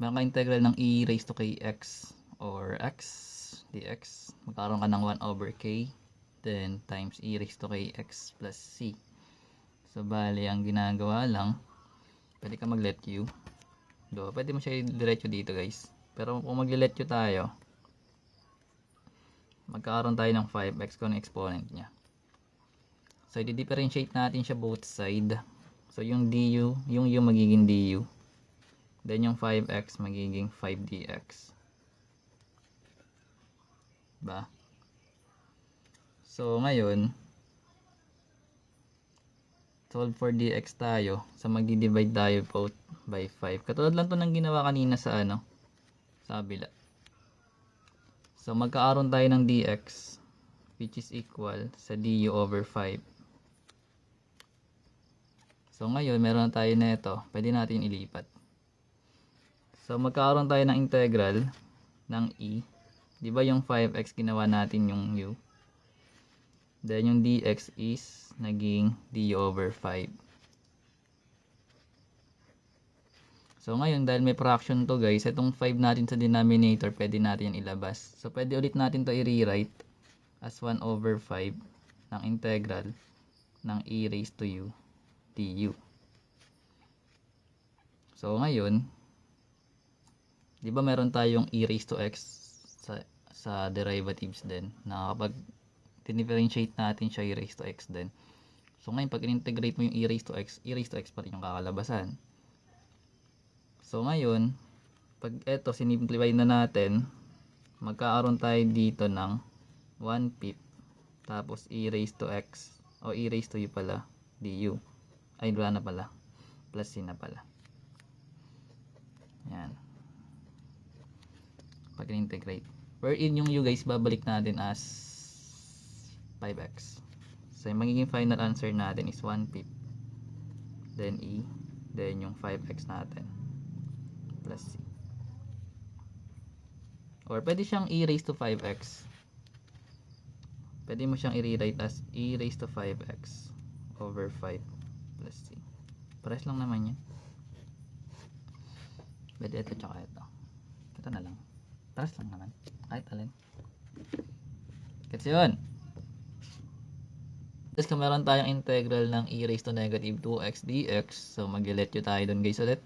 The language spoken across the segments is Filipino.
meron ka integral ng e raised to kx or x dx, magkakaroon ka ng 1 over k then times e raised to kx plus c. So bali ang ginagawa lang, pwede ka mag let u, pwede mo siya i-diretso dito guys, pero kung mag-let u tayo, magkakaroon tayo ng 5x kung ang exponent nya. So i-differentiate natin siya both side. So yung du, yung u magiging du, then yung 5x magiging 5dx. Ba? So ngayon, solve for dx tayo. So magdi-divide tayo both by 5. Katulad lang to ng ginawa kanina sa sa kabila. So magkaaroon tayo ng dx which is equal sa du over 5. So ngayon, meron tayo na ito. Pwede natin ilipat. So magkakaroon tayo ng integral ng e. Di ba yung 5x ginawa natin yung u? Then yung dx is naging du over 5. So ngayon, dahil may fraction to guys, itong 5 natin sa denominator, pwede natin ilabas. So pwede ulit natin to i-rewrite as 1 over 5 ng integral ng e raised to u du. So ngayon, di ba meron tayong e raised to x sa derivatives din, na kapag differentiate natin siya, e raised to x din. So ngayon, pag in-integrate mo yung e raised to x pa rin yung kakalabasan. So ngayon, pag eto sinimplify na natin, magkakaroon tayo dito ng 1/5 tapos e raised to x o e raised to u pala du. Ay, wala na pala. Plus c na pala. Yan. Pag in-integrate. Wherein yung u guys, babalik natin as 5x. So yung magiging final answer natin is 1/5. Then e. Then yung 5x natin. Plus c. Or pwede siyang e raised to 5x. Pwede mo siyang i-rewrite as e raised to 5x over 5 plus c. Pares lang naman yan. Pwede ito tsaka ito. Ito na lang. Pares lang naman. Kahit alin. Kasi yun. Tapos kung meron tayong integral ng e raised to negative 2x dx. So mag-let u tayo dun guys ulit.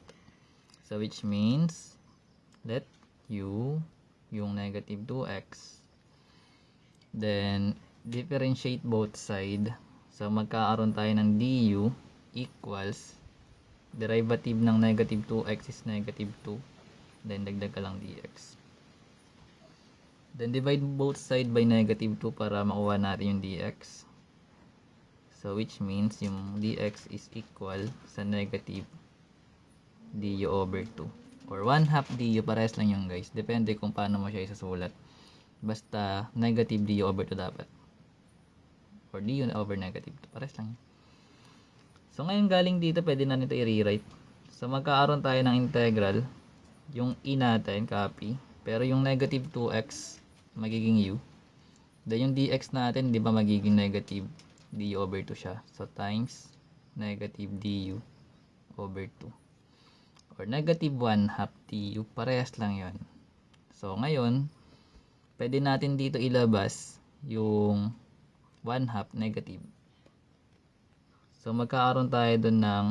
So which means let u yung negative 2x. Then differentiate both side. So magkakaroon tayo ng du equals derivative ng negative 2x is negative 2. Then dagdag ka lang dx. Then divide both side by negative 2 para makuha natin yung dx. So which means yung dx is equal sa negative du over 2. Or 1/2 du, parehas lang yung guys. Depende kung paano mo siya isasulat. Basta negative du over 2 dapat. Or du over negative 2. Parehas lang. So ngayon galing dito, pwede na nito i-rewrite. So magkakaroon tayo ng integral. Yung e natin, copy. Pero yung negative 2x, magiging u. Then yung dx natin, di ba magiging negative du over 2 siya. So times negative du over 2. Or negative 1/2 du. Parehas lang yon. So ngayon, pwede natin dito ilabas yung 1/2 negative. So magkakaroon tayo dun ng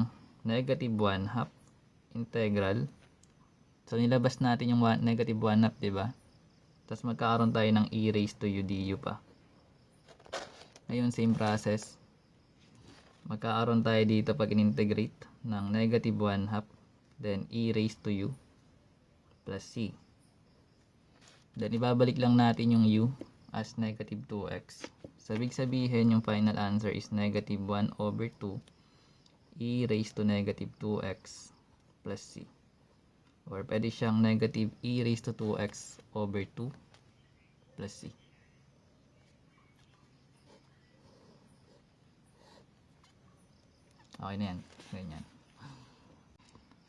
negative 1/2 integral. So nilabas natin yung negative 1/2, diba? Tapos magkakaroon tayo ng e raised to u du pa. Ngayon same process. Magkakaroon tayo dito pag in-integrate ng negative 1/2 then e raised to u plus c. Then ibabalik lang natin yung u as negative 2x. So ibig sabihin yung final answer is negative 1 over 2 e raised to negative 2x plus c. Or pwede siyang negative e raised to 2x over 2 plus c. Okay na yan. Ganyan.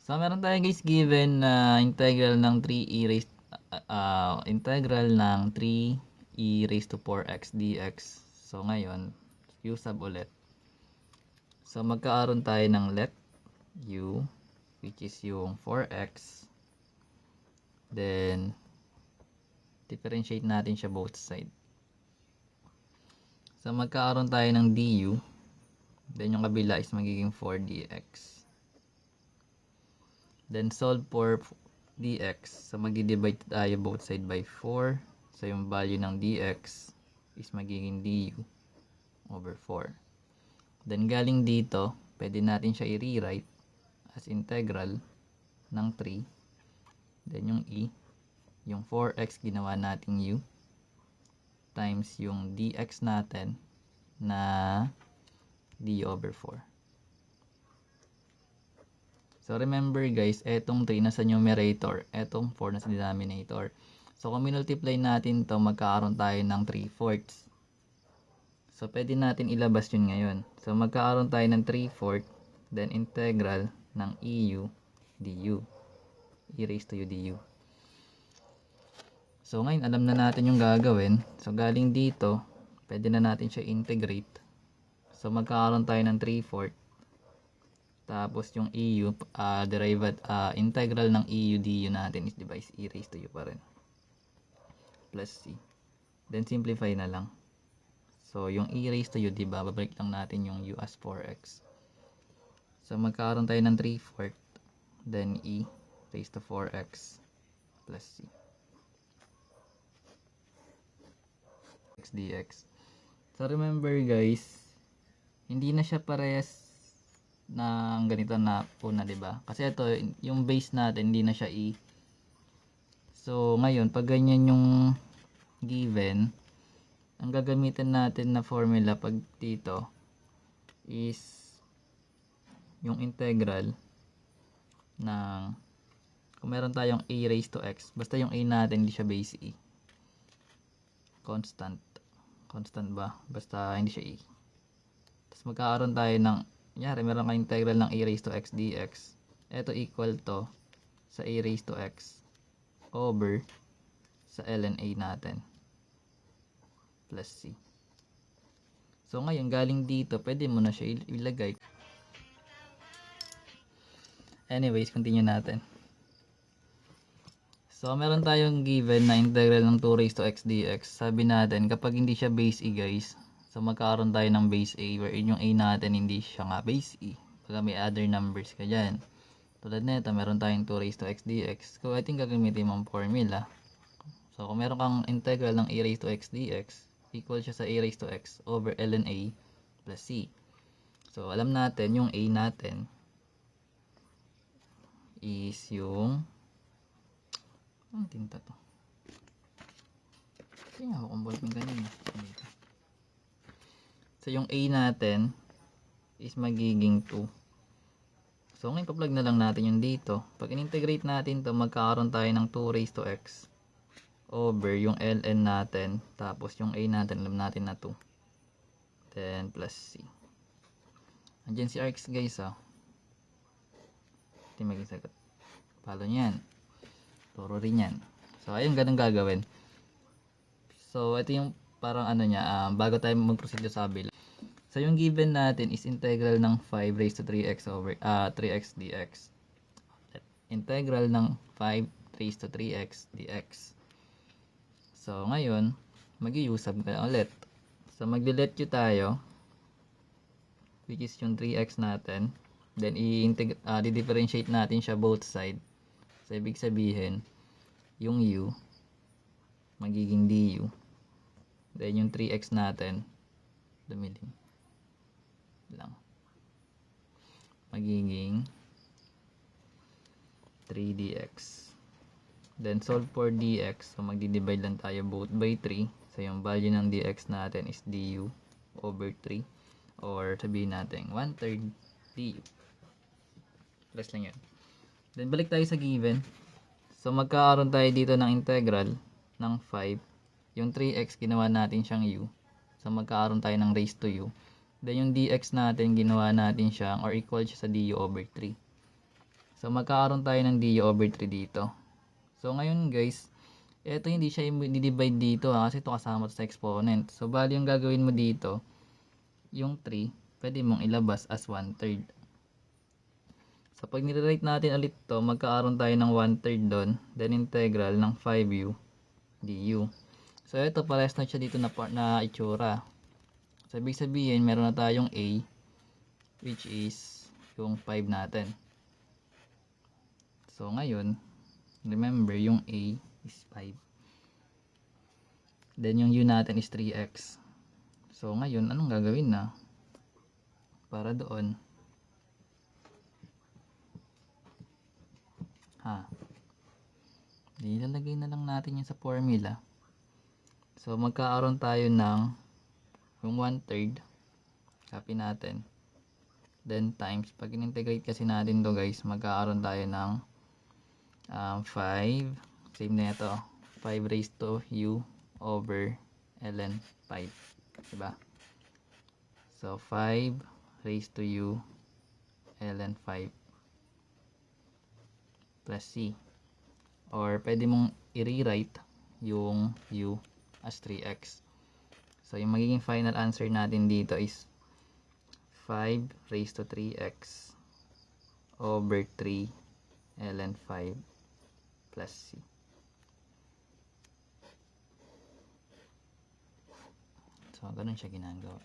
So meron tayo guys given na integral ng 3e raised integral ng 3e raised to 4x dx. So ngayon, u sub ulit. So magkakaroon tayo ng let u which is yung 4x Then, differentiate natin siya both side. So, magkakaroon tayo ng du. Then, yung kabila is magiging 4dx. Then, solve for dx. So, magdi-divide tayo both side by 4. So, yung value ng dx is magiging du over 4. Then, galing dito, pwede natin siya i-rewrite as integral ng 3. Then, yung yung 4x ginawa nating u times yung dx natin na du over 4. So, remember guys, etong 3 nasa numerator, etong 4 nasa denominator. So, kung minultiply natin to, magkakaroon tayo ng 3/4. So, pwede natin ilabas yun ngayon. So, magkakaroon tayo ng 3/4, then integral ng eu du. E raised to u du. So, ngayon, alam na natin yung gagawin. So, galing dito, pwede na natin siya integrate. So, magkakaroon tayo ng 3/4. Tapos, yung eu, integral ng eu du natin is diba is e raised to u pa rin. Plus c. Then, simplify na lang. So, yung e raised to u, diba, babalik lang natin yung u as 4x. So, magkakaroon tayo ng 3/4. Then, e raised to 4x plus c. Dx. So, remember guys, hindi na siya parehas ng ganito na una, diba? Kasi ito, yung base natin, hindi na siya e. So, ngayon, pag ganyan yung given, ang gagamitin natin na formula pag dito is yung integral ng, kung meron tayong a raised to x, basta yung a natin hindi siya base e. Constant ba? Basta hindi siya e. Tapos magkakaroon tayo ng, yari, meron kang integral ng a raised to x dx. Ito equal to sa a raised to x over sa ln a natin plus c. So, ngayon, galing dito, pwede mo na siya ilagay. Anyways, continue natin. So, meron tayong given na integral ng 2 raised to x dx. Sabi natin, kapag hindi siya base e guys, so magkakaroon tayo ng base a, wherein yung a natin hindi siya nga base e. Pagka may other numbers ka dyan. Tulad nito, meron tayong 2 raised to x dx. So, I think gagamitin mong formula. So, kung meron kang integral ng a raised to x dx, equal siya sa a raised to x over ln a plus c. So, alam natin, yung a natin is yung, ang tinta to. Kasi nga ako kumbulping ganyan. So, yung a natin is magiging 2. So, ngayon pa-plug na lang natin yung dito. Pag in-integrate natin to, magkakaroon tayo ng 2 raised to x over yung ln natin. Tapos, yung a natin, alam natin na 2. Then, plus c. Andiyan si Rx guys, oh. Hindi maging sagot. Follow niyan. Turo rin yan. So, ayun, ganun gagawin. So, ito yung parang ano niya, bago tayo mag-proceed sa kabila. So, yung given natin is integral ng 5 raised to 3x over 3x dx. Integral ng 5 raised to 3x dx. So, ngayon, mag-i-usab ka ulit. So, magdi-let tayo, which is yung 3x natin. Then, i-differentiate natin siya both side. So, ibig sabihin, yung u, magiging du. Then, yung 3x natin, dumilim lang. Magiging 3dx. Then, solve for dx. So, magdi-divide lang tayo both by 3. So, yung value ng dx natin is du over 3. Or, sabihin natin, 1/3 du. Plus lang yun. Then, balik tayo sa given. So, magkakaroon tayo dito ng integral ng 5. Yung 3x, ginawa natin siyang u. So, magkakaroon tayo ng raised to u. Then, yung dx natin, ginawa natin siyang, or equal siya sa du over 3. So, magkakaroon tayo ng du over 3 dito. So, ngayon guys, eto hindi siya i-divide dito kasi ito kasama sa exponent. So, bali yung gagawin mo dito, yung 3, pwede mong ilabas as 1/3. So, pag nire-write natin ulit to, magkakaroon tayo ng 1/3 doon. Then, integral ng 5u du. So, ito, parehas na siya dito na itsura. So, ibig sabihin, meron na tayong a, which is yung 5 natin. So, ngayon, remember, yung a is 5. Then, yung u natin is 3x. So, ngayon, anong gagawin na? Para doon. Ilalagay na lang natin yun sa formula. So, magkakaroon tayo ng yung 1/3. Copy natin. Then, times. Pag in-integrate kasi natin to guys, magkakaroon tayo ng 5. Same na ito. 5 raised to u over ln 5. Diba? So, 5 raised to u ln 5 plus c. Or pwede mong i-rewrite yung u as 3x. So, yung magiging final answer natin dito is 5 raised to 3x over 3 ln 5 plus c. So, ganun siya ginagawa.